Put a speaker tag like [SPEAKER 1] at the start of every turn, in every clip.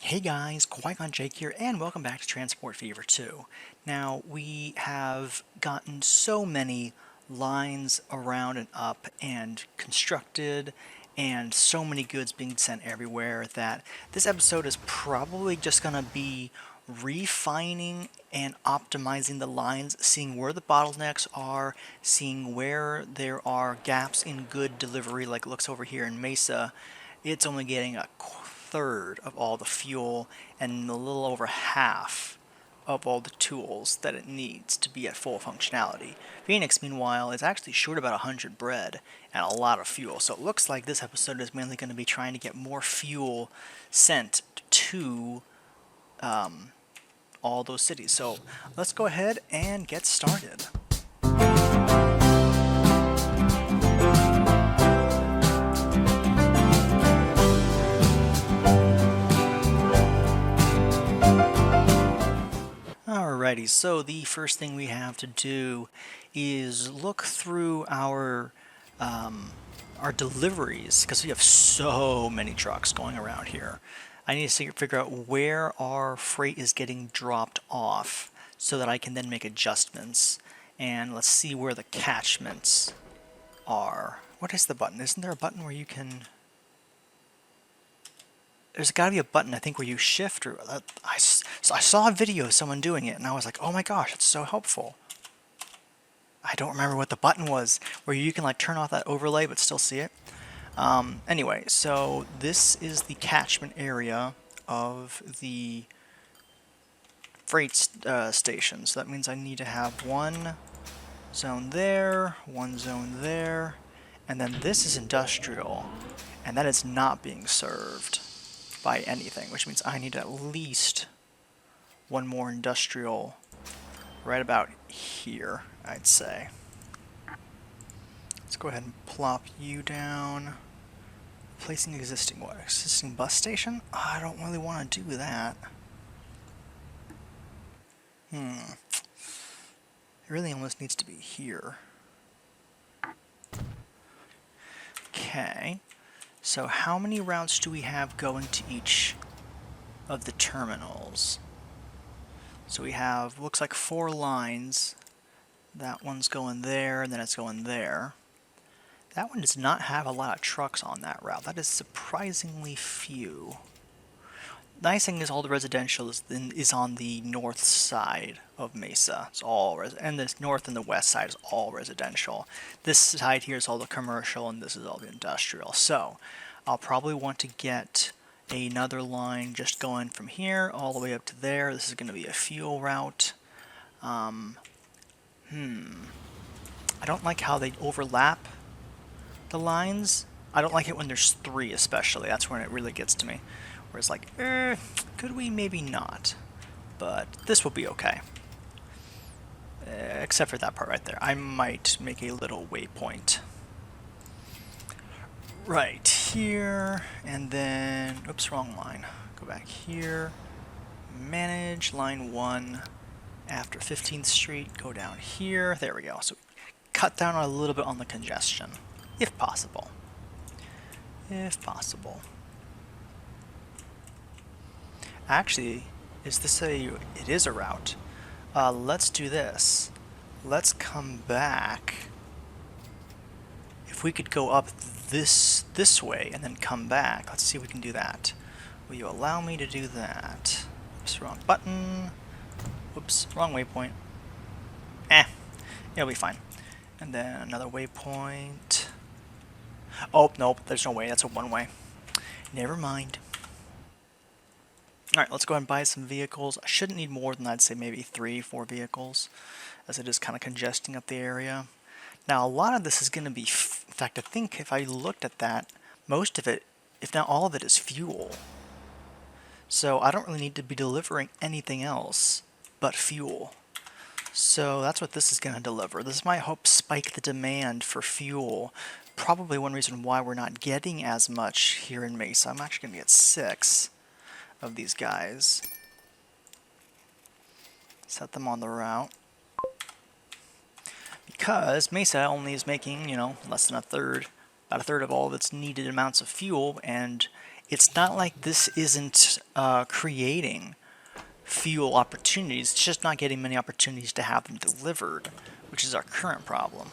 [SPEAKER 1] Hey guys, Qui-Gon Jake here, and welcome back to Transport Fever 2. Now, we have gotten so many lines around and up and constructed, and so many goods being sent everywhere that this episode is probably just going to be refining and optimizing the lines, seeing where the bottlenecks are, seeing where there are gaps in good delivery, like it looks over here in Mesa. It's only getting a third of all the fuel and a little over half of all the tools that it needs to be at full functionality. Phoenix, meanwhile, is actually short about 100 bread and a lot of fuel, so it looks like this episode is mainly going to be trying to get more fuel sent to all those cities. So let's go ahead and get started. Alrighty, so the first thing we have to do is look through our deliveries, because we have so many trucks going around here. I need to figure out where our freight is getting dropped off so that I can then make adjustments. And let's see where the catchments are. What is the button? Isn't there a button where you can... There's got to be a button, I think, where you shift, or I saw a video of someone doing it, and I was like, oh my gosh, it's so helpful. I don't remember what the button was, where you can like turn off that overlay but still see it. Anyway, so this is the catchment area of the freight station. So that means I need to have one zone there, one zone there, and then this is industrial, and that is not being served by anything, which means I need at least one more industrial right about here, I'd say. Let's go ahead and plop you down. Placing existing what? Existing bus station? I don't really want to do that. It really almost needs to be here. Okay. So how many routes do we have going to each of the terminals? So we have, looks like 4 lines. That one's going there, and then it's going there. That one does not have a lot of trucks on that route. That is surprisingly few. The nice thing is all the residential is on the north side of Mesa. It's all and the north and the west side is all residential. This side here is all the commercial, and this is all the industrial. So I'll probably want to get another line just going from here all the way up to there. This is going to be a fuel route. I don't like how they overlap the lines. I don't like it when there's 3 especially. That's when it really gets to me. Where it's like, could we maybe not? But this will be okay. Except for that part right there. I might make a little waypoint. Right here, and then, oops, wrong line. Go back here, manage line 1 after 15th Street, go down here, there we go. So cut down a little bit on the congestion, if possible. If possible. Actually, is this it is a route. Let's do this. Let's come back. If we could go up this way and then come back, let's see if we can do that. Will you allow me to do that? Oops, wrong button. Whoops, wrong waypoint. It'll be fine. And then another waypoint. Oh, nope, there's no way, that's a one-way. Never mind. Alright, let's go ahead and buy some vehicles. I shouldn't need more than, I'd say, maybe 3-4 vehicles, as it is kind of congesting up the area. Now, a lot of this is going to be, in fact, I think if I looked at that, most of it, if not all of it, is fuel. So I don't really need to be delivering anything else but fuel. So that's what this is going to deliver. This might help spike the demand for fuel. Probably one reason why we're not getting as much here in Mesa. I'm actually going to get 6 of these guys. Set them on the route. Because Mesa only is making, less than about a third of all of its needed amounts of fuel, and it's not like this isn't creating fuel opportunities. It's just not getting many opportunities to have them delivered, which is our current problem.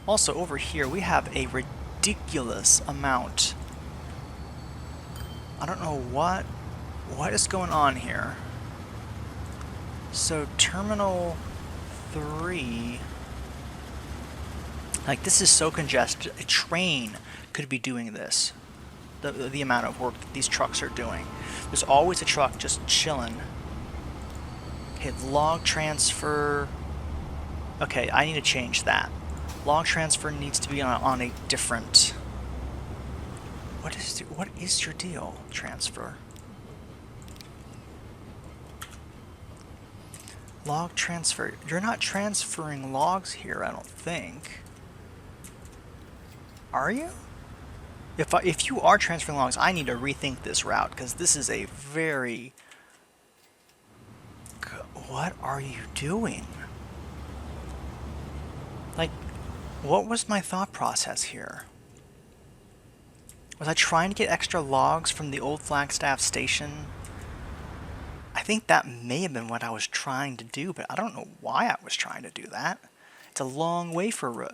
[SPEAKER 1] Also, over here, we have a ridiculous amount. I don't know what is going on here. So, Terminal 3... Like, this is so congested. A train could be doing this. The amount of work that these trucks are doing. There's always a truck just chilling. Okay, log transfer. Okay, I need to change that. Log transfer needs to be on a different... What is your deal, transfer? Log transfer. You're not transferring logs here, I don't think. Are you? If you are transferring logs, I need to rethink this route, because this is a very... What are you doing? Like, what was my thought process here? Was I trying to get extra logs from the old Flagstaff station? I think that may have been what I was trying to do, but I don't know why I was trying to do that. It's a long way for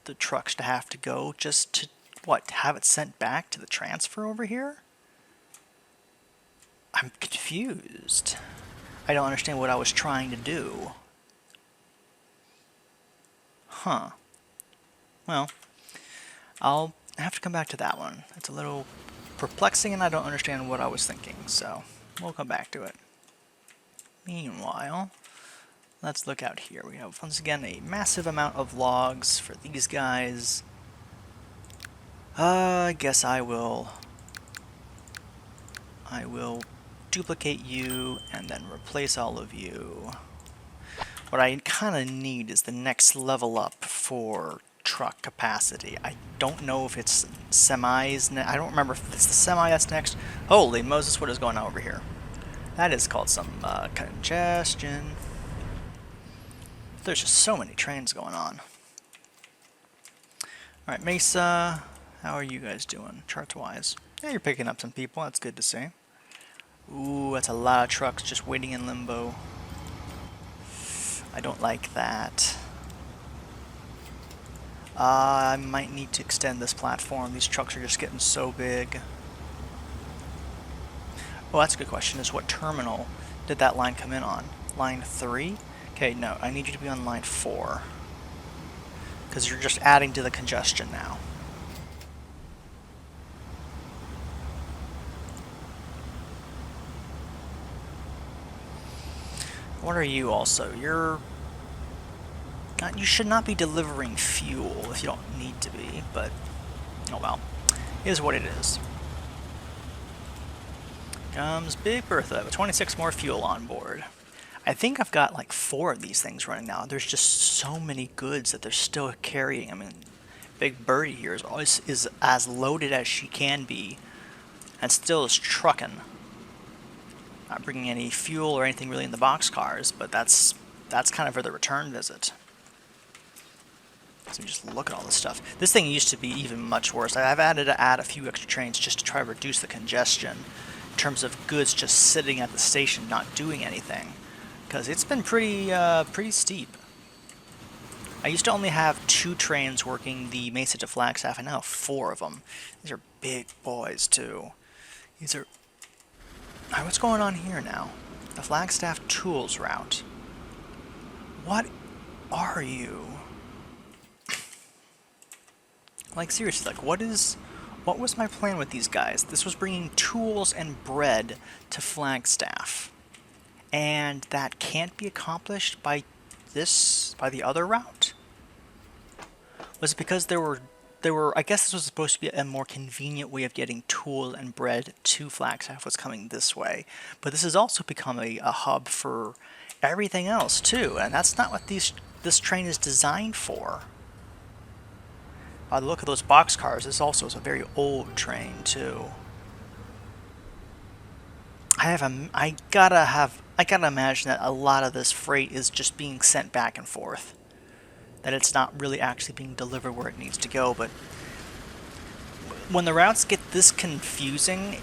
[SPEAKER 1] the trucks to have to go just to... What, have it sent back to the transfer over here? I'm confused. I don't understand what I was trying to do. Huh. Well, I'll have to come back to that one. It's a little perplexing and I don't understand what I was thinking, so we'll come back to it. Meanwhile, let's look out here. We have, once again, a massive amount of logs for these guys. I guess I will duplicate you and then replace all of you. What I kind of need is the next level up for truck capacity. I don't know if it's semis. I don't remember if it's the semi that's next. Holy Moses, what is going on over here? That is called some congestion. There's just so many trains going on. Alright, Mesa. How are you guys doing, charts-wise? Yeah, you're picking up some people. That's good to see. Ooh, that's a lot of trucks just waiting in limbo. I don't like that. I might need to extend this platform. These trucks are just getting so big. Oh, that's a good question. Is what terminal did that line come in on? Line 3? Okay, no. I need you to be on line 4. Because you're just adding to the congestion now. What are you also? You should not be delivering fuel if you don't need to be, but oh well. It is what it is. Comes Big Bertha with 26 more fuel on board. I think I've got like 4 of these things running now. There's just so many goods that they're still carrying. I mean, Big Birdie here is as loaded as she can be and still is trucking. Not bringing any fuel or anything really in the boxcars, but that's kind of for the return visit. So just look at all this stuff. This thing used to be even much worse. I've had to add a few extra trains just to try to reduce the congestion in terms of goods just sitting at the station not doing anything, because it's been pretty steep. I used to only have 2 trains working the Mesa to Flagstaff, and now 4 of them. These are big boys too. These are... Alright, what's going on here now? The Flagstaff Tools route. What are you? Like, seriously, like, what was my plan with these guys? This was bringing tools and bread to Flagstaff. And that can't be accomplished by the other route? Was it because there were, I guess this was supposed to be a more convenient way of getting tool and bread to Flagstaff was coming this way. But this has also become a hub for everything else too, and that's not what this train is designed for. By the look of those boxcars, this also is a very old train too. I gotta imagine that a lot of this freight is just being sent back and forth. That it's not really actually being delivered where it needs to go, but when the routes get this confusing.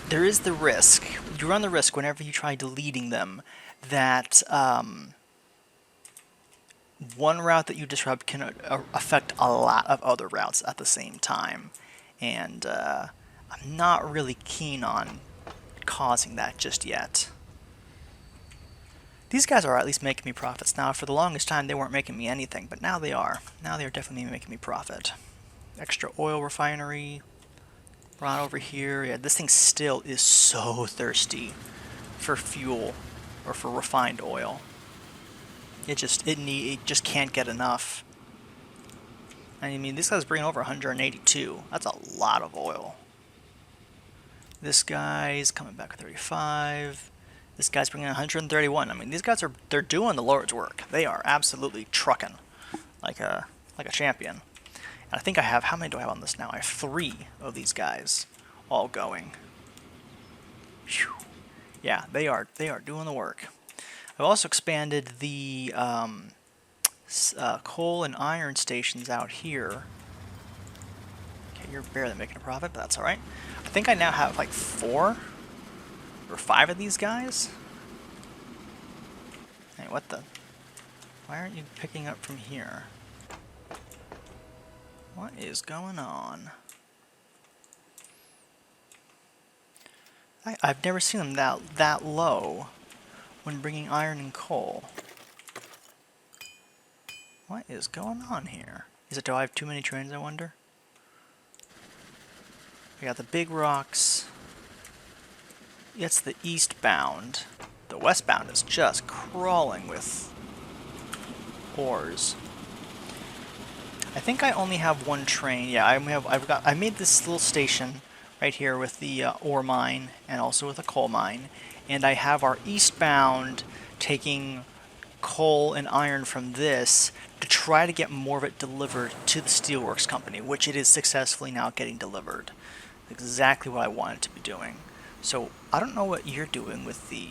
[SPEAKER 1] There is the risk. You run the risk whenever you try deleting them that one route that you disrupt can affect a lot of other routes at the same time. And I'm not really keen on causing that just yet. These guys are at least making me profits now. For the longest time, they weren't making me anything, but now they are. Now they are definitely making me profit. Extra oil refinery brought over here. Yeah, this thing still is so thirsty for fuel or for refined oil. It just can't get enough. I mean, this guy's bringing over 182. That's a lot of oil. This guy's coming back with 35. This guy's bringing 131. I mean, these guys they're doing the Lord's work. They are absolutely trucking like a champion. And I think I have, how many do I have on this now? I have 3 of these guys all going. Whew. Yeah, they are doing the work. I've also expanded the coal and iron stations out here. Okay, you're barely making a profit, but that's alright. I think I now have like 4 or 5 of these guys. Hey, what the? Why aren't you picking up from here? What is going on? I've never seen them that low when bringing iron and coal. What is going on here? Do I have too many trains, I wonder? We got the big rocks. It's the eastbound. The westbound is just crawling with ores. I think I only have 1 train. Yeah, I made this little station right here with the ore mine and also with a coal mine, and I have our eastbound taking coal and iron from this to try to get more of it delivered to the steelworks company, which it is successfully now getting delivered. Exactly what I wanted to be doing. So I don't know what you're doing with the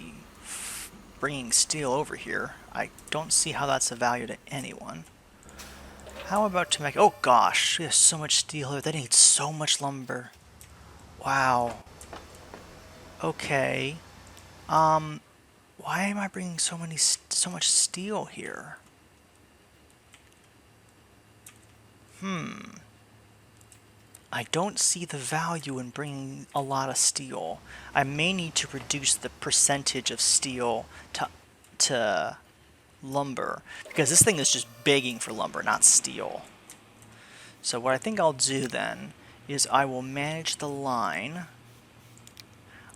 [SPEAKER 1] bringing steel over here. I don't see how that's of value to anyone. How about to make... Oh gosh, we have so much steel here. They need so much lumber. Wow. Okay. Why am I bringing so much steel here? I don't see the value in bringing a lot of steel. I may need to reduce the percentage of steel to lumber, because this thing is just begging for lumber, not steel. So what I think I'll do then is I will manage the line.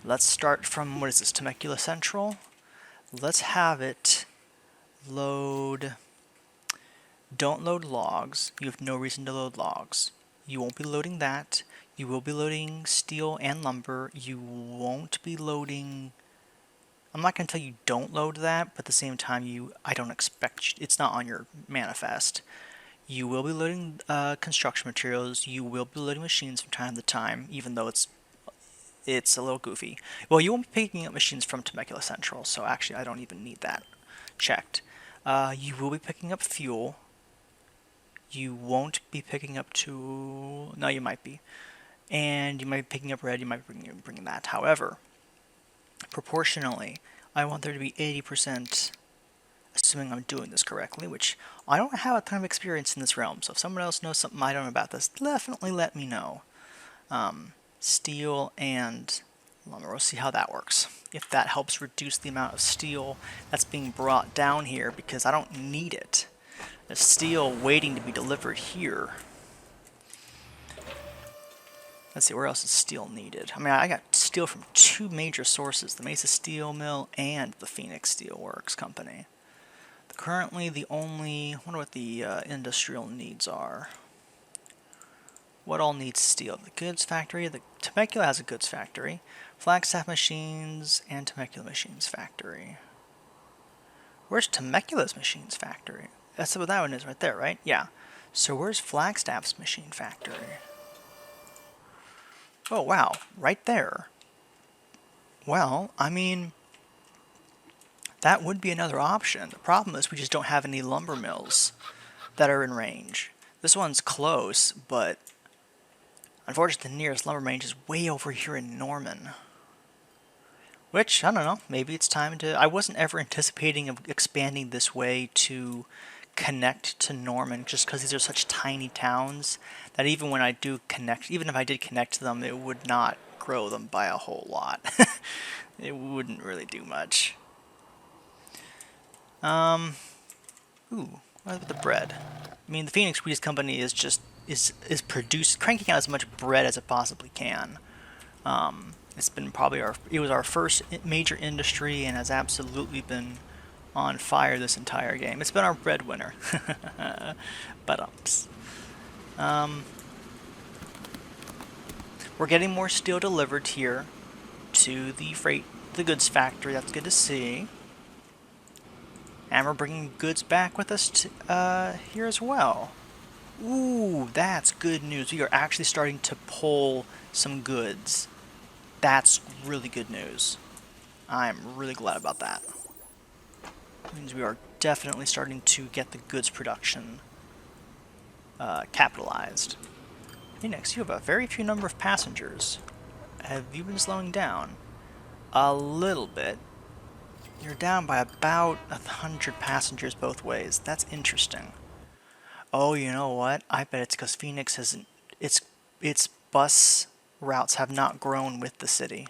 [SPEAKER 1] Let's start from, what is this, Temecula Central? Let's have it load... Don't load logs. You have no reason to load logs. You won't be loading that. You will be loading steel and lumber. You won't be loading... I'm not going to tell you don't load that, but at the same time, I don't expect... It's not on your manifest. You will be loading construction materials. You will be loading machines from time to time, even though it's a little goofy. Well, you won't be picking up machines from Temecula Central, so actually I don't even need that checked. You will be picking up fuel. You won't be picking up to... No, you might be. And you might be picking up red, you might be bringing that. However, proportionally, I want there to be 80%, assuming I'm doing this correctly, which I don't have a ton of experience in this realm, so if someone else knows something I don't know about this, definitely let me know. Steel and lumber, we'll see how that works. If that helps reduce the amount of steel that's being brought down here, because I don't need it. There's steel waiting to be delivered here. Let's see, where else is steel needed? I mean, I got steel from 2 major sources, the Mesa Steel Mill and the Phoenix Steel Works Company. Currently, the only... I wonder what the industrial needs are. What all needs steel? The goods factory. The Temecula has a goods factory. Flagstaff Machines and Temecula Machines Factory. Where's Temecula's Machines Factory? That's what that one is right there, right? Yeah. So where's Flagstaff's Machine Factory? Oh, wow. Right there. Well, I mean, that would be another option. The problem is we just don't have any lumber mills that are in range. This one's close, but Unfortunately, the nearest lumber range is way over here in Norman. Which, I don't know, maybe it's time to... I wasn't ever anticipating of expanding this way to connect to Norman, just because these are such tiny towns that even when I do connect, even if I did connect to them, it would not grow them by a whole lot. It wouldn't really do much. Ooh, what about the bread? I mean, the Phoenix Wheat Company is just cranking out as much bread as it possibly can. It's been probably it was our first major industry and has absolutely been on fire this entire game. It's been our breadwinner. But we're getting more steel delivered here to the goods factory. That's good to see. And we're bringing goods back with us here as well. Ooh, that's good news. We are actually starting to pull some goods. That's really good news. I'm really glad about that. It means we are definitely starting to get the goods production capitalized. Phoenix, you have a very few number of passengers. Have you been slowing down? A little bit. You're down by about 100 passengers both ways. That's interesting. Oh, you know what? I bet it's because Phoenix hasn't... Its bus routes have not grown with the city.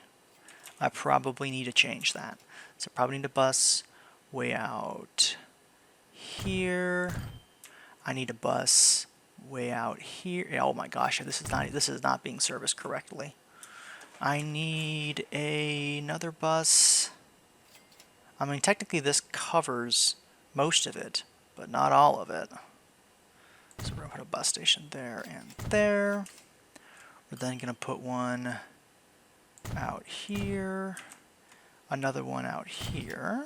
[SPEAKER 1] I probably need to change that. So probably need a bus way out here. I need a bus way out here. Oh my gosh, this is not being serviced correctly. I need another bus. I mean, technically this covers most of it, but not all of it. So we're going to put a bus station there and there. We're then going to put one out here. Another one out here.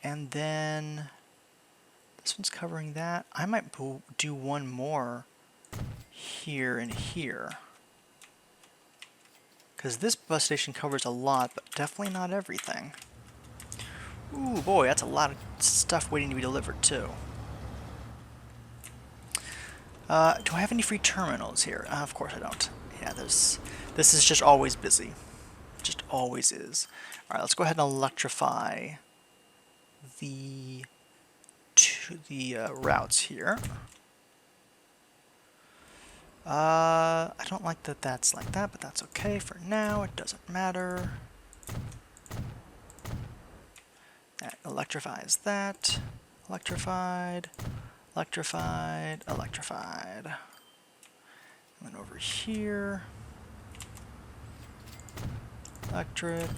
[SPEAKER 1] And then this one's covering that. I might do one more here and here. Because this bus station covers a lot, but definitely not everything. Ooh, boy, that's a lot of stuff waiting to be delivered, too. Do I have any free terminals here? Of course I don't. Yeah, this is just always busy. Just always is. Alright, let's go ahead and electrify the routes here. I don't like that that's like that, but that's okay for now. It doesn't matter. That electrifies that. Electrified. Electrified. Electrified. And then over here. Electric.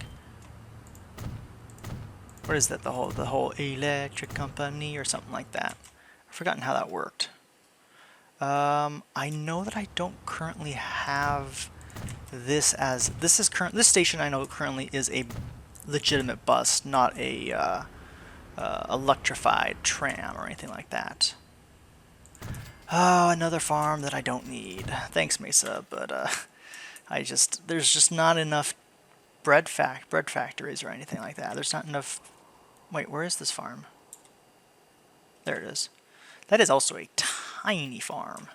[SPEAKER 1] What is that? The whole electric company or something like that. I've forgotten how that worked. I know that I don't currently have this as this station. I know currently is a legitimate bus, not a electrified tram or anything like that. Oh, another farm that I don't need. Thanks, Mesa, but there's just not enough bread factories or anything like that. There's not enough. Wait, where is this farm? There it is. That is also a tiny farm.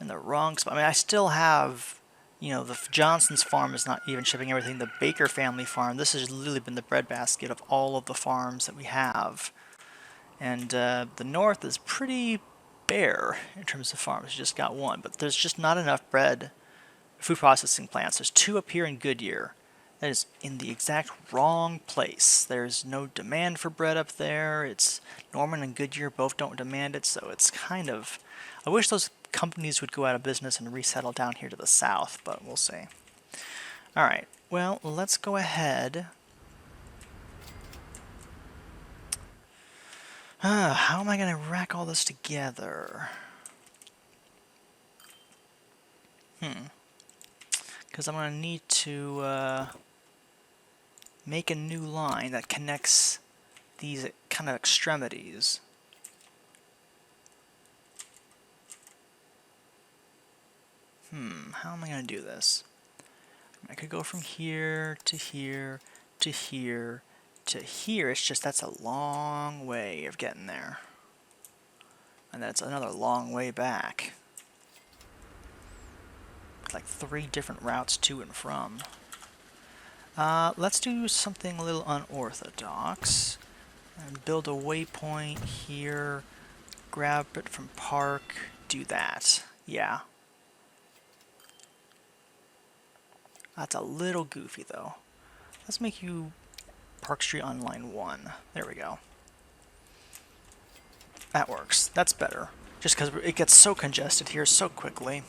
[SPEAKER 1] In the wrong spot. I mean, I still have, you know, the Johnson's farm is not even shipping everything. The Baker family farm, this has literally been the breadbasket of all of the farms that we have. And the north is pretty bare in terms of farms. We just got one, but there's just not enough food processing plants. There's 2 up here in Goodyear. That is in the exact wrong place. There's no demand for bread up there. It's Norman and Goodyear both don't demand it, so it's kind of... I wish those companies would go out of business and resettle down here to the south, but we'll see. Alright, well, let's go ahead. How am I going to rack all this together? Because I'm going to need to make a new line that connects these kind of extremities. How am I going to do this? I could go from here to here to here to here. It's just that's a long way of getting there. And that's another long way back. like 3 different routes to and from. Let's do something a little unorthodox. And build a waypoint here. Grab it from park. Do that. Yeah. That's a little goofy though. Let's make you Park Street on line 1. There we go. That works. That's better. Just because it gets so congested here so quickly.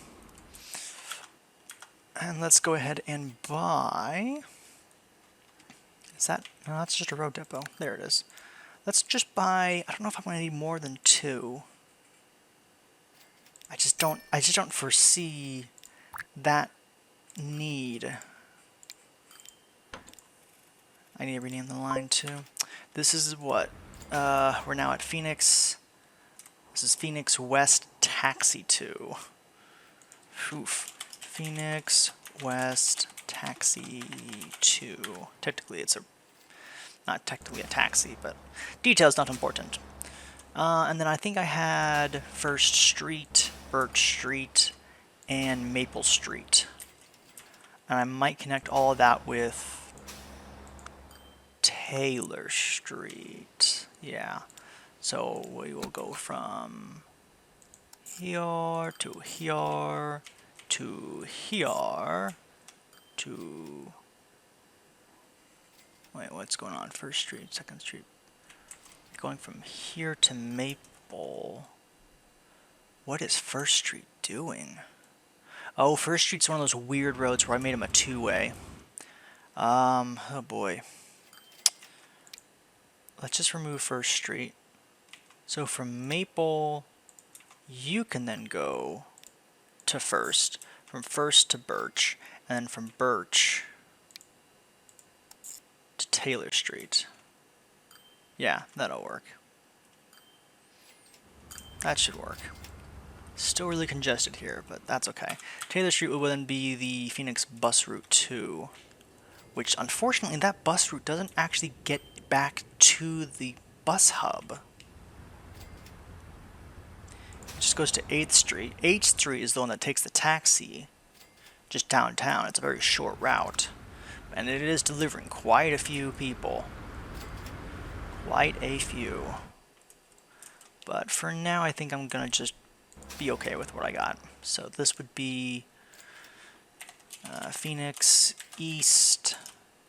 [SPEAKER 1] And let's go ahead and buy... Is that... No, that's just a road depot. There it is. Let's just buy... I don't know if I'm going to need more than 2. I just don't foresee that need. I need to rename the line too. This is what? We're now at Phoenix. This is Phoenix West Taxi 2. Oof. Phoenix West Taxi 2. Technically it's not technically a taxi, but details not important. And then I think I had First Street, Birch Street, and Maple Street. And I might connect all of that with Taylor Street. Yeah. So we will go from here to here to here to... Wait, what's going on? First Street, Second Street. Going from here to Maple. What is First Street doing? Oh, First Street's one of those weird roads where I made them a 2-way. Oh boy. Let's just remove First Street. So from Maple, you can then go to First. From First to Birch. And then from Birch to Taylor Street. Yeah, that'll work. That should work. Still really congested here, but that's okay. Taylor Street will then be the Phoenix bus route 2, which unfortunately that bus route doesn't actually get back to the bus hub. It just goes to 8th Street. 8th Street is the one that takes the taxi just downtown. It's a very short route, and it is delivering quite a few people. Quite a few. But for now, I think I'm gonna just be okay with what I got. So this would be Phoenix East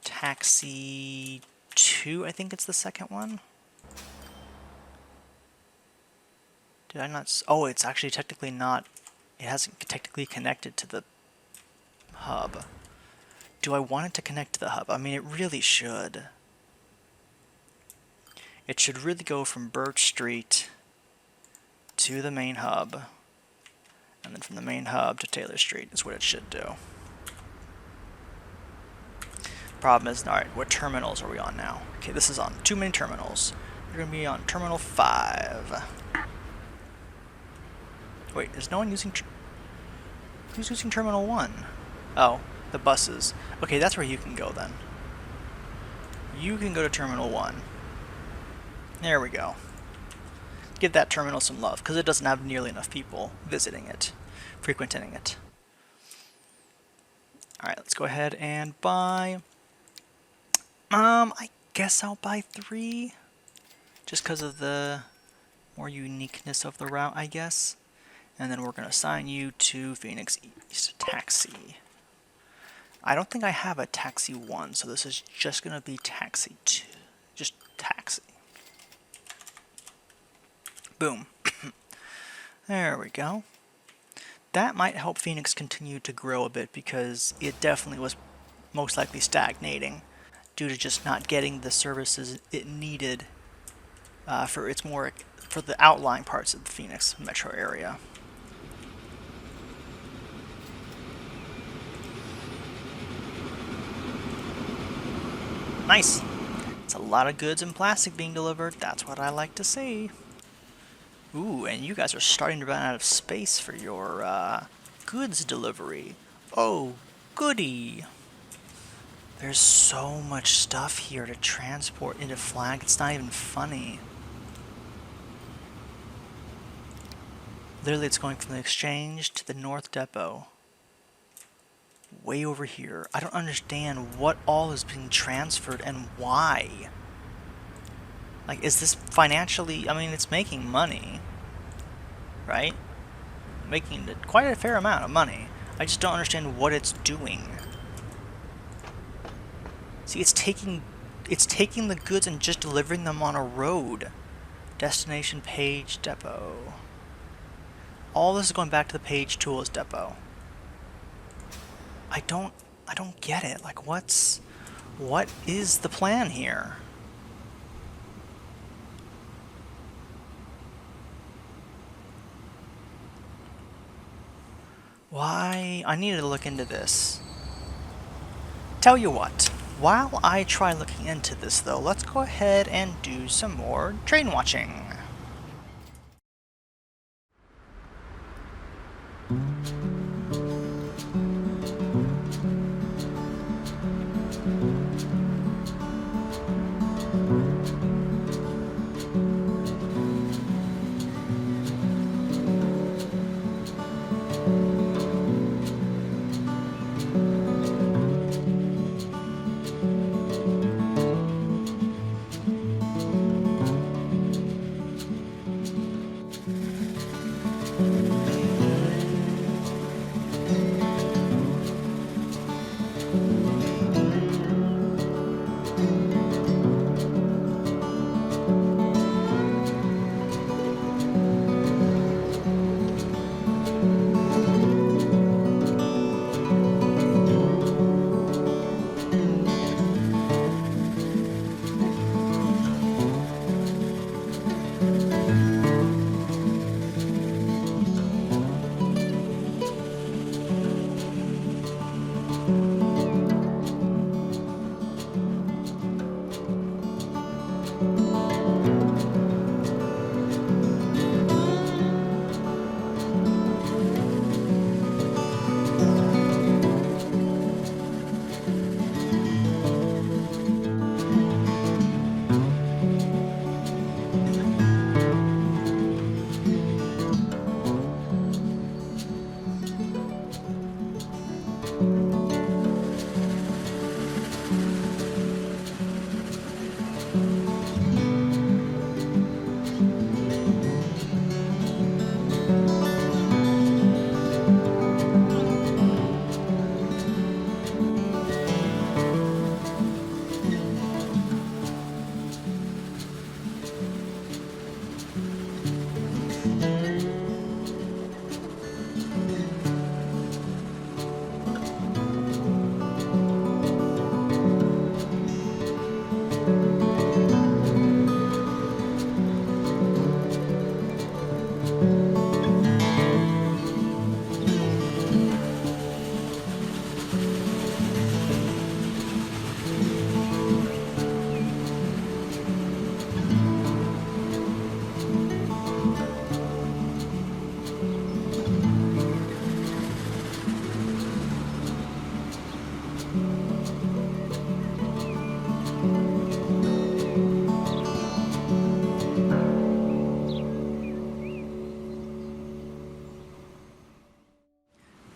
[SPEAKER 1] Taxi 2, I think it's the second one. Did I not... Oh, it's actually technically not... It hasn't technically connected to the hub. Do I want it to connect to the hub? I mean, it really should. It should really go from Birch Street to the main hub, and then from the main hub to Taylor Street is what it should do. Problem is, alright, what terminals are we on now? Okay, this is on too many terminals. We're going to be on Terminal 5. Wait, is no one using... Who's using Terminal 1? Oh, the buses. Okay, that's where you can go then. You can go to Terminal 1. There we go. Give that terminal some love, because it doesn't have nearly enough people visiting it, frequenting it. Alright, let's go ahead and buy... I guess I'll buy 3. Just because of the more uniqueness of the route, I guess. And then we're going to assign you to Phoenix East Taxi. I don't think I have a Taxi 1, so this is just going to be Taxi 2. Just Taxi. Boom. There we go. That might help Phoenix continue to grow a bit, because it definitely was most likely stagnating due to just not getting the services it needed for the outlying parts of the Phoenix metro area. Nice. It's a lot of goods and plastic being delivered. That's what I like to see. Ooh, and you guys are starting to run out of space for your goods delivery. Oh, goody. There's so much stuff here to transport into Flag, it's not even funny. Literally, it's going from the exchange to the North Depot. way over here. I don't understand what all is being transferred and why. Like, is this financially... I mean, it's making money, right? Making quite a fair amount of money. I just don't understand what it's doing. See, it's taking the goods and just delivering them on a road. Destination page depot. All this is going back to the page tools depot. I don't get it. Like, what is the plan here? Why? I need to look into this. Tell you what, while I try looking into this though, let's go ahead and do some more train watching.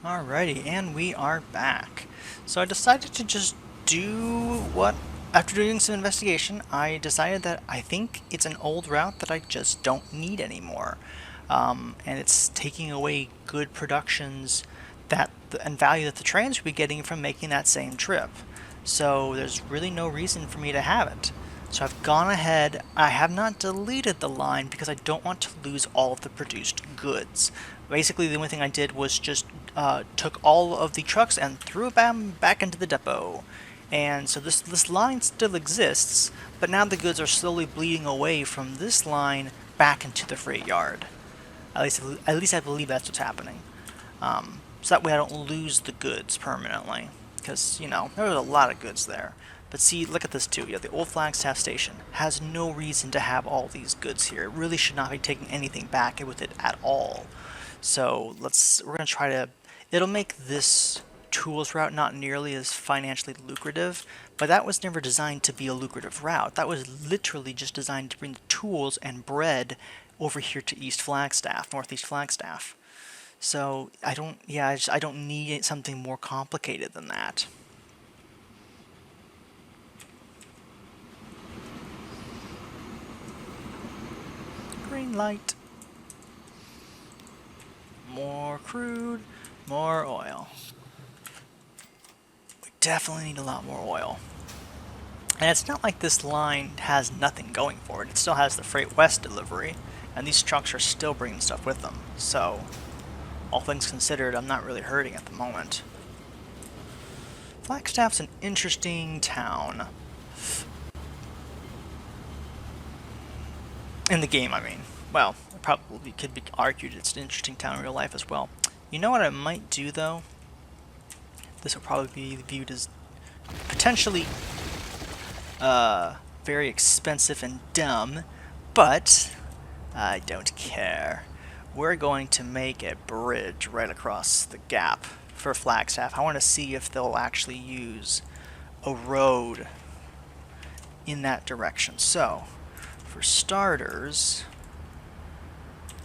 [SPEAKER 1] Alrighty, and we are back. So I decided to just do what, after doing some investigation, I decided that I think it's an old route that I just don't need anymore. And it's taking away good productions and value that the trains would be getting from making that same trip. So there's really no reason for me to have it. So I've gone ahead, I have not deleted the line because I don't want to lose all of the produced goods. Basically the only thing I did was just took all of the trucks and threw them back into the depot. And so this line still exists, but now the goods are slowly bleeding away from this line back into the freight yard. At least I believe that's what's happening. So that way I don't lose the goods permanently. Because, you know, there was a lot of goods there. But see, look at this too. You have the old Flagstaff station. Has no reason to have all these goods here. It really should not be taking anything back with it at all. So we're going to try to... It'll make this tools route not nearly as financially lucrative, but that was never designed to be a lucrative route. That was literally just designed to bring the tools and bread over here to Northeast Flagstaff. So I don't, yeah, I don't need something more complicated than that. Green light. More crude, more oil. We definitely need a lot more oil. And it's not like this line has nothing going for it. It still has the Freight West delivery, and these trucks are still bringing stuff with them. So, all things considered, I'm not really hurting at the moment. Flagstaff's an interesting town. In the game, I mean. Well, it probably could be argued it's an interesting town in real life as well. You know what I might do, though? This will probably be viewed as potentially very expensive and dumb, but I don't care. We're going to make a bridge right across the gap for Flagstaff. I want to see if they'll actually use a road in that direction. So, for starters,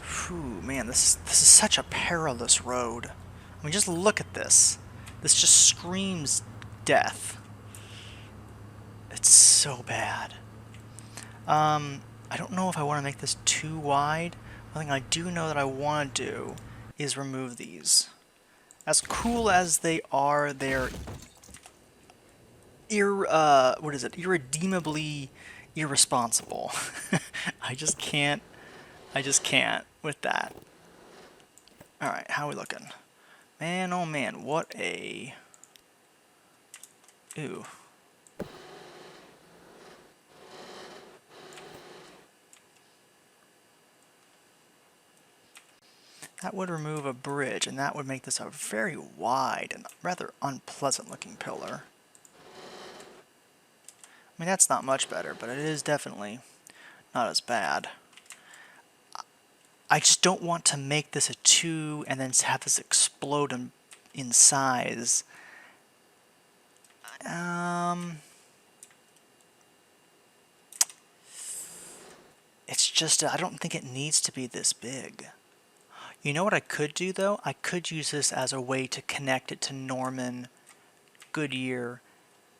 [SPEAKER 1] whew, man, this is such a perilous road. I mean, just look at this. This just screams death. It's so bad. I don't know if I want to make this too wide. One thing I do know that I want to do is remove these. As cool as they are, they're irredeemably irresponsible. I just can't with that. Alright, how are we looking? Man, oh man, what a... Ooh. That would remove a bridge, and that would make this a very wide and rather unpleasant looking pillar. I mean, that's not much better, but it is definitely not as bad. I just don't want to make this a 2 and then have this explode in size. It's just, I don't think it needs to be this big. You know what I could do, though? I could use this as a way to connect it to Norman, Goodyear,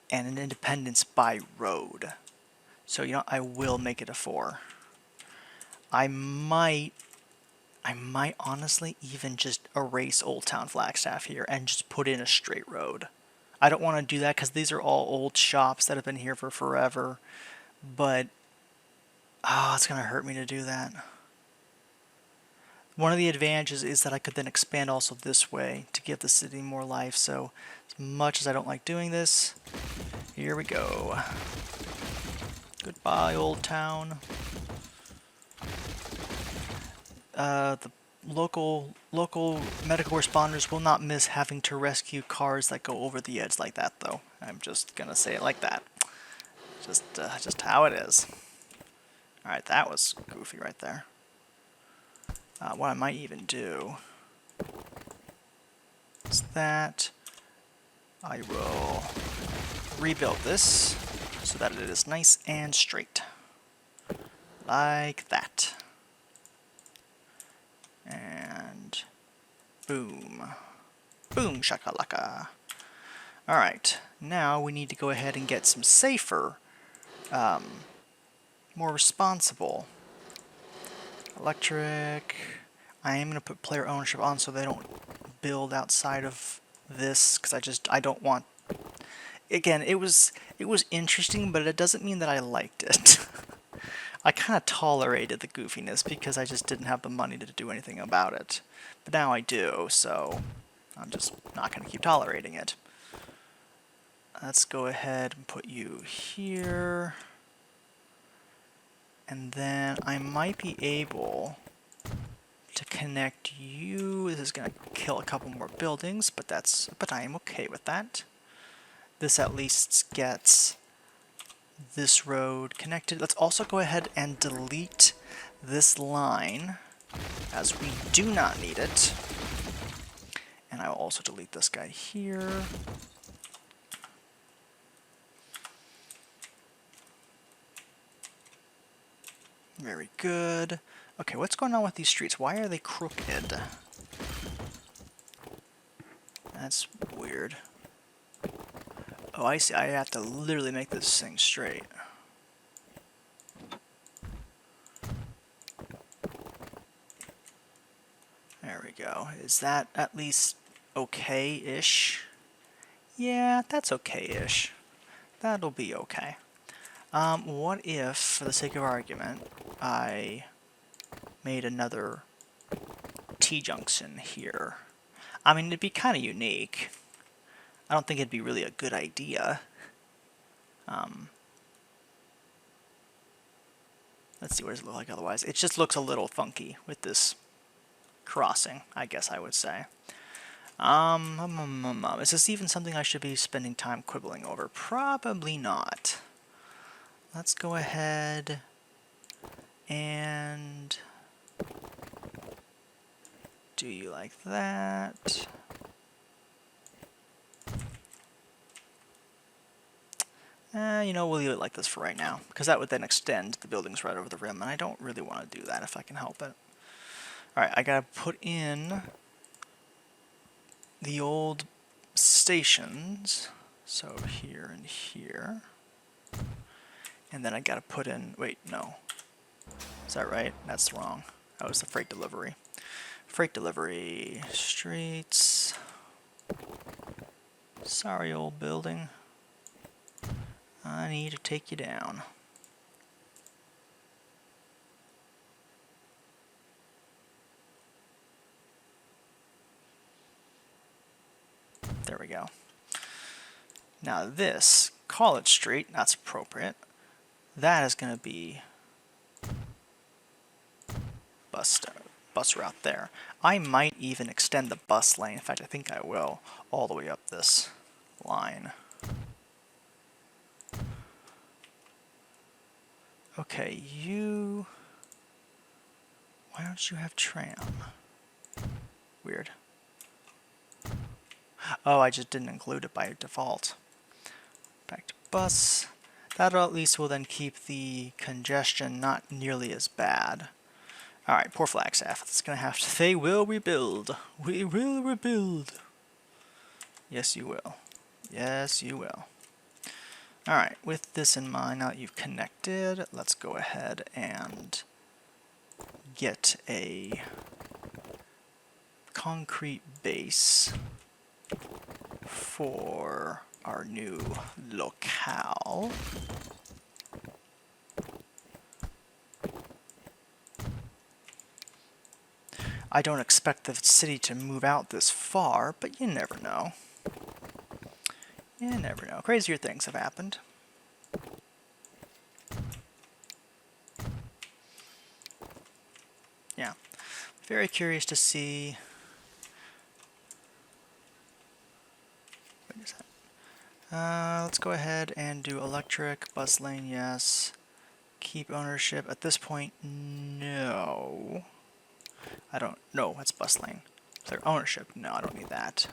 [SPEAKER 1] and an Independence by road. So, you know, I will make it a 4. I might honestly even just erase Old Town Flagstaff here and just put in a straight road. I don't want to do that because these are all old shops that have been here for forever. But, it's going to hurt me to do that. One of the advantages is that I could then expand also this way to give the city more life. So, as much as I don't like doing this, here we go. Goodbye, Old Town. The local medical responders will not miss having to rescue cars that go over the edge like that, though. I'm just gonna say it like that. Just how it is. All right, that was goofy right there. What I might even do is that I will rebuild this so that it is nice and straight, like that. And boom. Boom shakalaka. Alright, now we need to go ahead and get some safer, more responsible. Electric. I am going to put player ownership on so they don't build outside of this, because I don't want... Again, it was interesting, but it doesn't mean that I liked it. I kind of tolerated the goofiness because I just didn't have the money to do anything about it. But now I do, so I'm just not going to keep tolerating it. Let's go ahead and put you here. And then I might be able to connect you. This is going to kill a couple more buildings, but I am okay with that. This at least gets this road connected. Let's also go ahead and delete this line, as we do not need it. And I will also delete this guy here. Very good. Okay, what's going on with these streets? Why are they crooked? That's weird. Oh, I see. I have to literally make this thing straight. There we go. Is that at least okay-ish? Yeah, that's okay-ish. That'll be okay. What if, for the sake of argument, I made another T-junction here? I mean, it'd be kind of unique. I don't think it'd be really a good idea. Let's see, what does it look like otherwise? It just looks a little funky with this crossing, I guess I would say. Is this even something I should be spending time quibbling over? Probably not. Let's go ahead and do you like that? You know, we'll leave it like this for right now, because that would then extend the buildings right over the rim, and I don't really want to do that if I can help it. Alright, I gotta put in the old stations, so here and here, and then I gotta put in, wait, no, is that right? That's wrong. That was the freight delivery. Freight delivery, streets, sorry old building, I need to take you down. There we go. Now this, College Street, that's appropriate. That is going to be bus route there. I might even extend the bus lane, in fact I think I will, all the way up this line. Okay, you... why don't you have tram? Weird. Oh, I just didn't include it by default. Back to bus. That at least will then keep the congestion not nearly as bad. Alright, poor Flagstaff. It's gonna have to... they will rebuild. We will rebuild. Yes, you will. Yes, you will. Alright, with this in mind, now that you've connected, let's go ahead and get a concrete base for our new locale. I don't expect the city to move out this far, but you never know. You never know. Crazier things have happened. Yeah. Very curious to see... what is that? Let's go ahead and do electric, bus lane, yes. Keep ownership. At this point, no. I don't... no, that's bus lane. Clear ownership. No, I don't need that.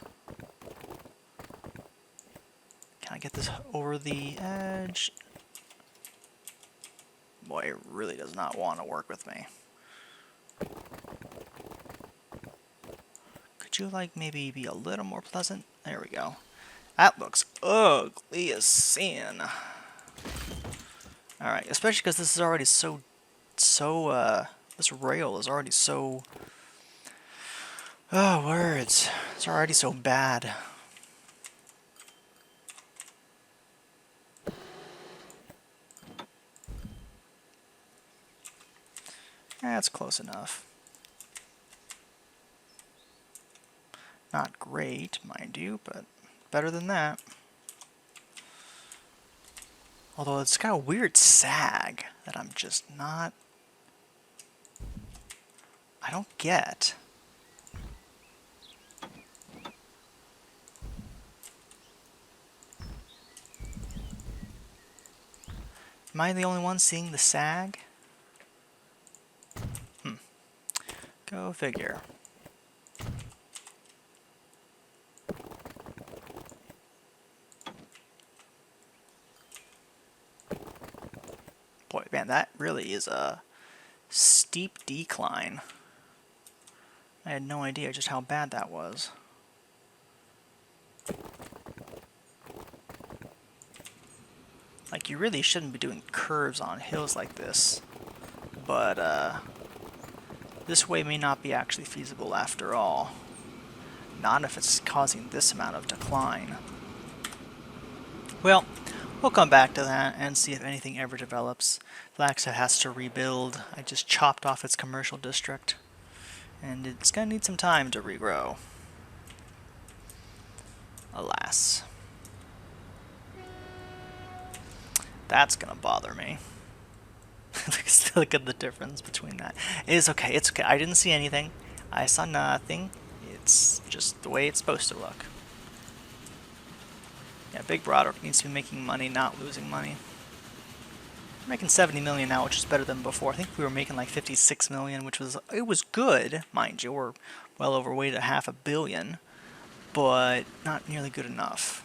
[SPEAKER 1] Can I get this over the edge? Boy, it really does not want to work with me. Could you, like, maybe be a little more pleasant? There we go. That looks ugly as sin. Alright, especially because this is already this rail is already so... oh, words. It's already so bad. That's close enough. Not great, mind you, but better than that. Although it's got a weird sag that I'm just not... I don't get. Am I the only one seeing the sag? Go figure. Boy, man, that really is a steep decline. I had no idea just how bad that was. Like, you really shouldn't be doing curves on hills like this. But, this way may not be actually feasible after all. Not if it's causing this amount of decline. Well, we'll come back to that and see if anything ever develops. Flaxa has to rebuild. I just chopped off its commercial district. And it's gonna need some time to regrow. Alas. That's gonna bother me. Look at the difference between that. It's okay, it's okay. I didn't see anything. I saw nothing. It's just the way it's supposed to look. Yeah, Big Broderick needs to be making money, not losing money. We're making 70 million now, which is better than before. I think we were making like 56 million, which was, it was good, mind you. We're well overweight at $500 million, but not nearly good enough.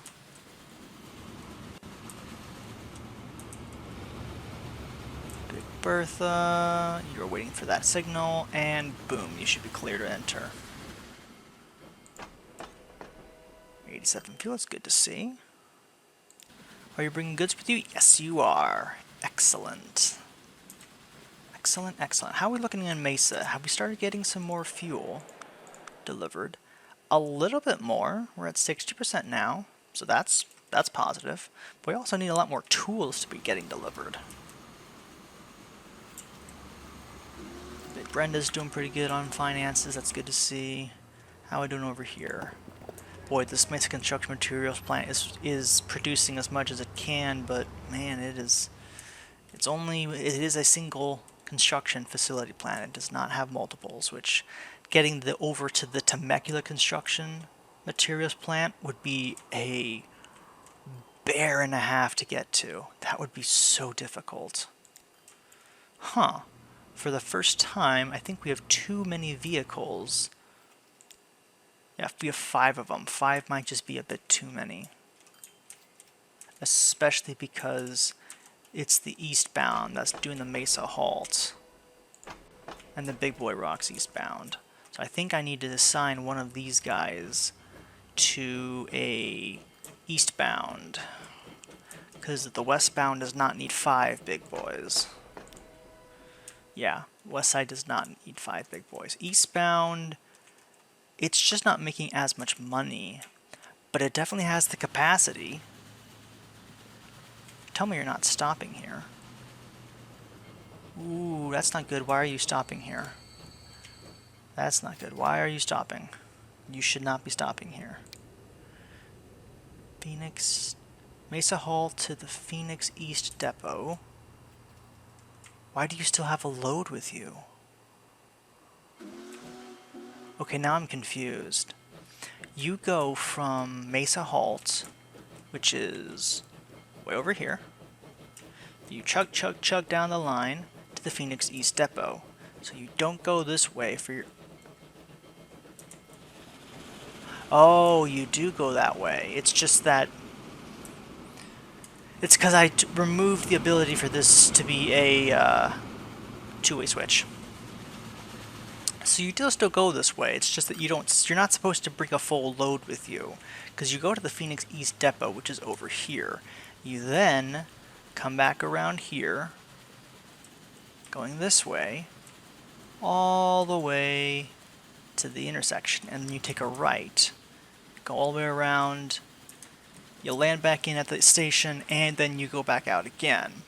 [SPEAKER 1] Big Bertha, you're waiting for that signal, and boom, you should be clear to enter. 87 fuel, it's good to see. Are you bringing goods with you? Yes, you are. Excellent. Excellent, excellent. How are we looking in Mesa? Have we started getting some more fuel delivered? A little bit more. We're at 60% now, so that's positive. But we also need a lot more tools to be getting delivered. Big Brenda's doing pretty good on finances. That's good to see. How are we doing over here? Boy, this Mesa Construction Materials plant is producing as much as it can, but man, it is a single construction facility plant. It does not have multiples, which getting over to the Temecula Construction Materials plant would be a bear and a half to get to. That would be so difficult. Huh. For the first time, I think we have too many vehicles. Yeah, we have 5 of them. 5 might just be a bit too many. Especially because it's the eastbound that's doing the Mesa halt. And the Big Boy Rock's eastbound. So I think I need to assign one of these guys to a eastbound. Because the westbound does not need 5 big boys. Yeah, west side does not need 5 big boys. Eastbound, it's just not making as much money, but it definitely has the capacity. Tell me you're not stopping here. Ooh, that's not good. Why are you stopping here? That's not good. Why are you stopping? You should not be stopping here. Phoenix, Mesa Hall to the Phoenix East Depot. Why do you still have a load with you? Okay, now I'm confused. You go from Mesa Halt, which is way over here. You chug, chug, chug down the line to the Phoenix East Depot. So you don't go this way for your... Oh, you do go that way. It's just that... It's because I removed the ability for this to be a two-way switch. So you do still go this way. It's just that you're not supposed to bring a full load with you, because you go to the Phoenix East Depot, which is over here. You then come back around here, going this way, all the way to the intersection, and then you take a right, go all the way around, you land back in at the station, and then you go back out again.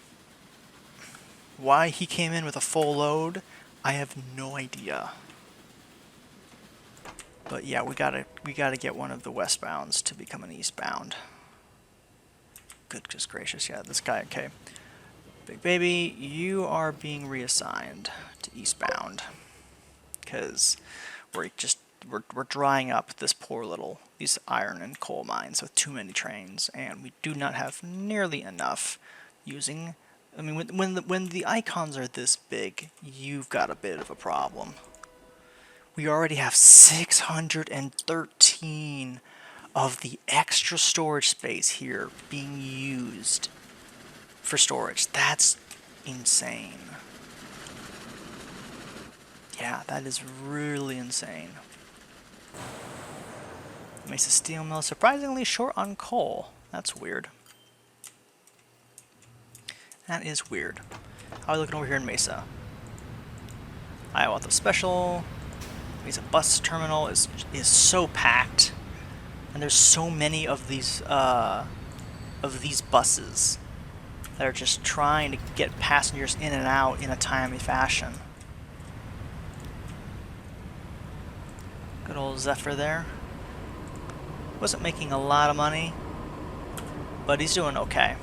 [SPEAKER 1] Why he came in with a full load, I have no idea. But yeah, we gotta get one of the westbounds to become an eastbound. Goodness gracious, yeah, this guy, okay. Big baby, you are being reassigned to eastbound. Because we're drying up these iron and coal mines with too many trains, and we do not have nearly enough using... I mean, when the icons are this big, you've got a bit of a problem. We already have 613 of the extra storage space here being used for storage. That's insane. Yeah, that is really insane. Mesa Steel Mill, surprisingly short on coal. That's weird. That is weird. How are we looking over here in Mesa? Hiawatha Special. Mesa Bus Terminal is so packed, and there's so many of these buses that are just trying to get passengers in and out in a timely fashion. Good old Zephyr there. Wasn't making a lot of money, but he's doing okay.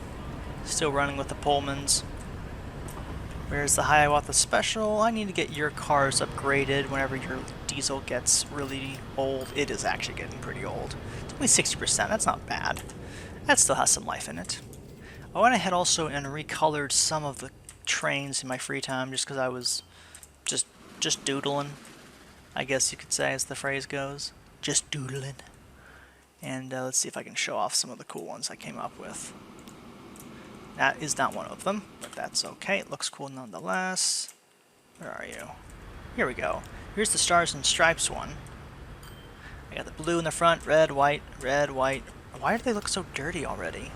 [SPEAKER 1] Still running with the Pullmans. Where's the Hiawatha Special? I need to get your cars upgraded whenever your diesel gets really old. It is actually getting pretty old. It's only 60%, that's not bad. That still has some life in it. I went ahead also and recolored some of the trains in my free time just because I was just doodling, I guess you could say as the phrase goes. Just doodling. And let's see if I can show off some of the cool ones I came up with. That is not one of them, but that's okay. It looks cool nonetheless. Where are you? Here we go. Here's the Stars and Stripes one. I got the blue in the front, red, white, red, white. Why do they look so dirty already?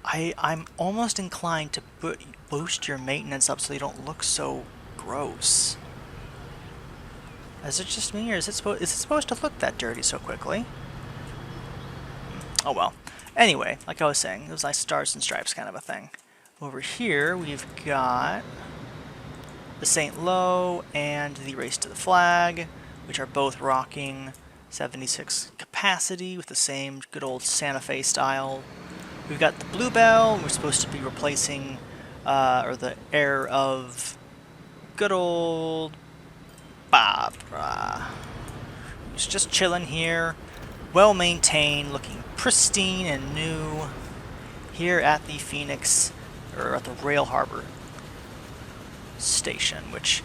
[SPEAKER 1] I'm almost inclined to boost your maintenance up so they don't look so gross. Is it just me, or is it supposed to look that dirty so quickly? Oh well. Anyway, like I was saying, it was like Stars and Stripes kind of a thing. Over here, we've got the St. Lo and the Race to the Flag, which are both rocking 76 capacity with the same good old Santa Fe style. We've got the Bluebell. We're supposed to be replacing, or the heir of good old Bob. He's just chilling here, well maintained, looking pristine and new here at the Phoenix, or at the Rail Harbor station, which,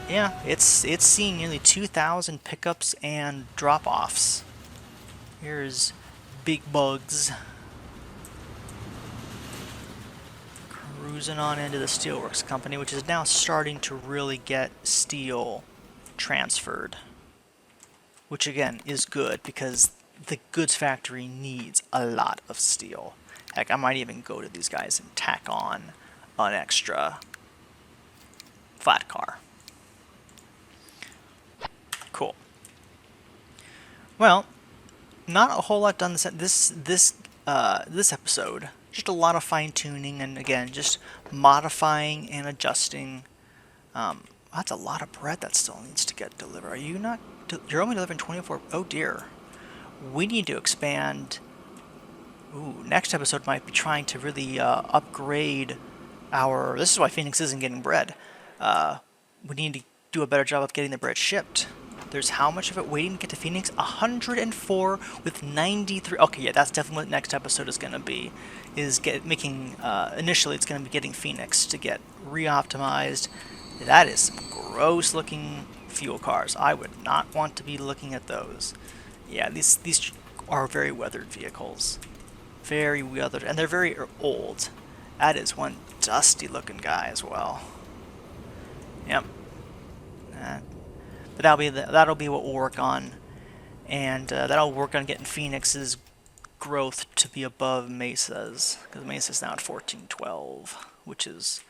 [SPEAKER 1] yeah, it's seeing nearly 2,000 pickups and drop-offs. Here's Big Bugs cruising on into the Steelworks Company, which is now starting to really get steel transferred, which again is good because the goods factory needs a lot of steel. Heck, I might even go to these guys and tack on an extra flat car. Cool. Well, not a whole lot done this episode. Just a lot of fine tuning and again just modifying and adjusting. That's a lot of bread that still needs to get delivered. Are you not? You're only delivering 24. Oh dear. We need to expand. Ooh, next episode might be trying to really upgrade our. This is why Phoenix isn't getting bread. We need to do a better job of getting the bread shipped. There's how much of it waiting to get to Phoenix? 104 with 93. Okay, yeah, that's definitely what next episode is going to be. Initially it's going to be getting Phoenix to get re-optimized. That is some gross looking fuel cars. I would not want to be looking at those. Yeah, these are very weathered vehicles. Very weathered, and they're very old. That is one dusty looking guy as well. Yep. But that'll be what we'll work on, and that'll work on getting Phoenix's growth to be above Mesa's, because Mesa's now at 1412, which is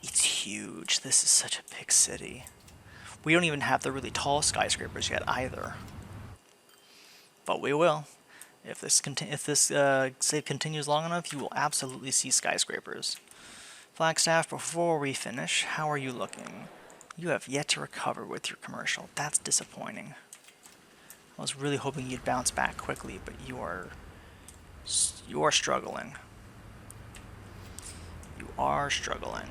[SPEAKER 1] it's huge. This is such a big city. We don't even have the really tall skyscrapers yet either, but we will. If this save continues long enough, you will absolutely see skyscrapers. Flagstaff, before we finish, how are you looking? You have yet to recover with your commercial. That's disappointing. I was really hoping you'd bounce back quickly, but you are struggling. You are struggling.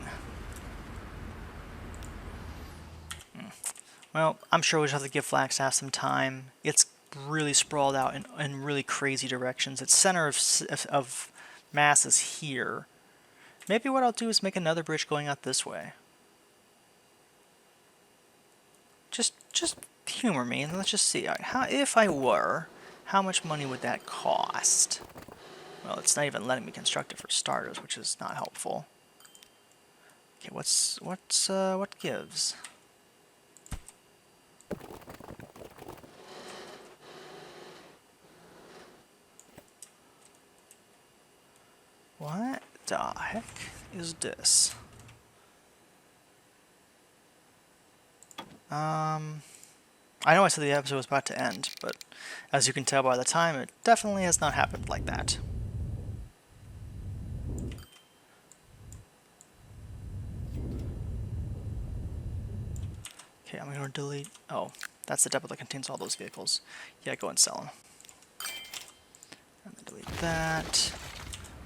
[SPEAKER 1] Well, I'm sure we'll just have to give Flagstaff some time. It's really sprawled out in really crazy directions. Its center of mass is here. Maybe what I'll do is make another bridge going out this way. Just humor me and let's just see. If I were, how much money would that cost? Well, it's not even letting me construct it for starters, which is not helpful. Okay, what gives? the heck is this? I know I said the episode was about to end, but as you can tell by the time, it definitely has not happened like that. Okay, I'm going to delete... Oh, that's the depot that contains all those vehicles. Yeah, go and sell them. And then delete that.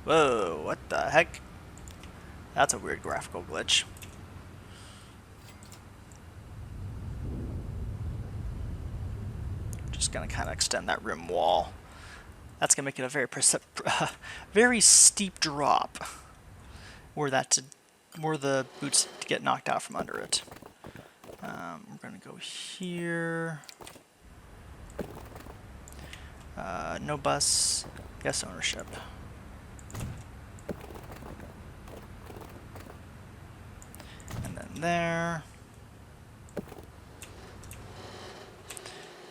[SPEAKER 1] Whoa, what the heck? That's a weird graphical glitch. Just gonna kind of extend that rim wall. That's gonna make it a very very steep drop, where the boots get knocked out from under it. We're gonna go here. No bus, guest ownership. And then there.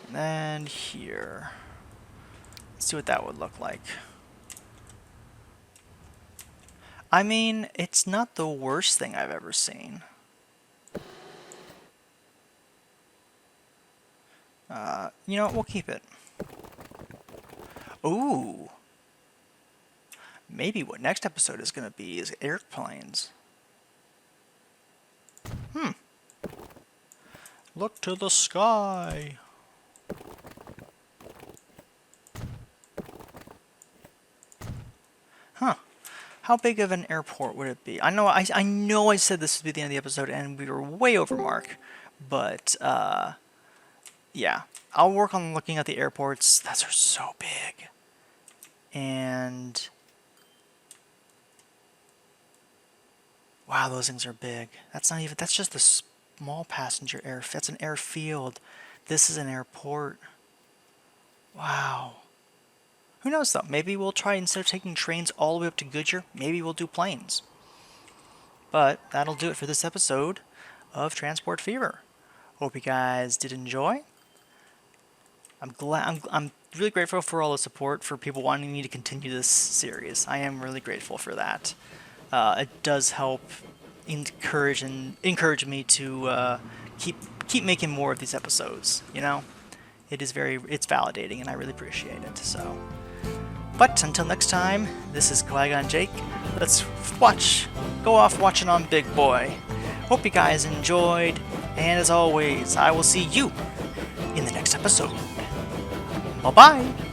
[SPEAKER 1] And then here. Let's see what that would look like. I mean, it's not the worst thing I've ever seen. You know what, we'll keep it. Ooh. Maybe what next episode is going to be is airplanes. Look to the sky. Huh. How big of an airport would it be? I know I said this would be the end of the episode and we were way over mark. But, yeah. I'll work on looking at the airports. Those are so big. And... wow, those things are big. That's just a small passenger airfield. That's an airfield. This is an airport. Wow. Who knows though? Maybe we'll try, instead of taking trains all the way up to Goodyear, maybe we'll do planes. But that'll do it for this episode of Transport Fever. Hope you guys did enjoy. I'm really grateful for all the support, for people wanting me to continue this series. I am really grateful for that. It does help encourage me to keep making more of these episodes. You know, it's validating, and I really appreciate it. So, but until next time, this is Qui-Gon Jake. Let's go off watching on Big Boy. Hope you guys enjoyed, and as always, I will see you in the next episode. Bye bye.